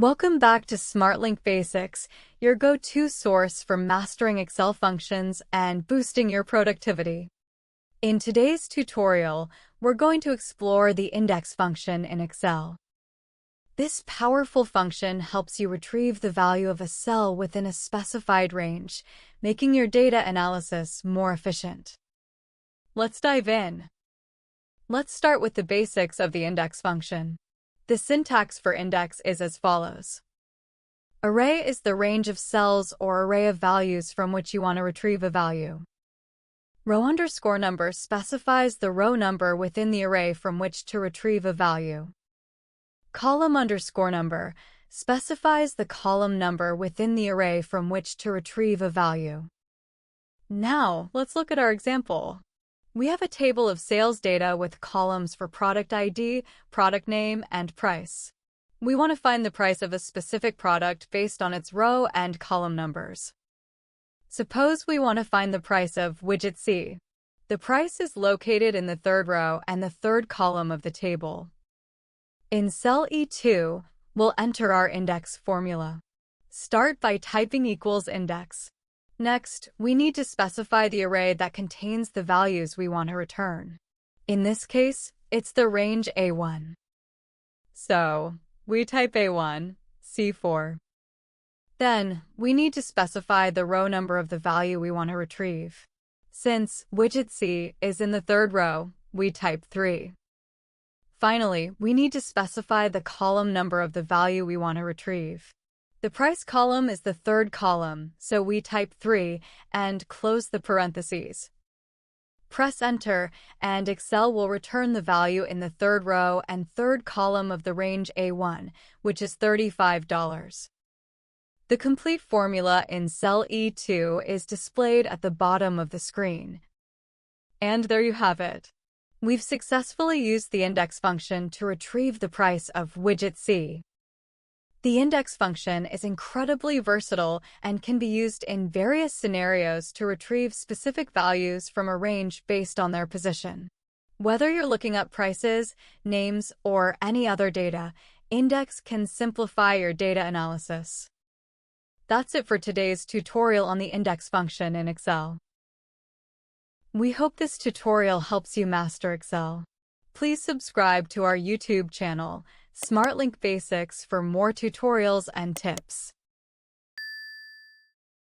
Welcome back to SmartLink Basics, your go-to source for mastering Excel functions and boosting your productivity. In today's tutorial, we're going to explore the index function in Excel. This powerful function helps you retrieve the value of a cell within a specified range, making your data analysis more efficient. Let's dive in. Let's start with the basics of the index function. The syntax for index is as follows. Array is the range of cells or array of values from which you want to retrieve a value. Row_number specifies the row number within the array from which to retrieve a value. Column_number specifies the column number within the array from which to retrieve a value. Now, let's look at our example. We have a table of sales data with columns for product ID, product name, and price. We want to find the price of a specific product based on its row and column numbers. Suppose we want to find the price of widget C. The price is located in the third row and the third column of the table. In cell E2, we'll enter our index formula. Start by typing =index. Next, we need to specify the array that contains the values we want to return. In this case, it's the range A1. So, we type A1, C4. Then, we need to specify the row number of the value we want to retrieve. Since widget C is in the third row, we type 3. Finally, we need to specify the column number of the value we want to retrieve. The price column is the third column, so we type 3 and close the parentheses. Press Enter, and Excel will return the value in the third row and third column of the range A1, which is $35. The complete formula in cell E2 is displayed at the bottom of the screen. And there you have it. We've successfully used the index function to retrieve the price of widget C. The index function is incredibly versatile and can be used in various scenarios to retrieve specific values from a range based on their position. Whether you're looking up prices, names, or any other data, index can simplify your data analysis. That's it for today's tutorial on the index function in Excel. We hope this tutorial helps you master Excel. Please subscribe to our YouTube channel, SmartLink Basics, for more tutorials and tips.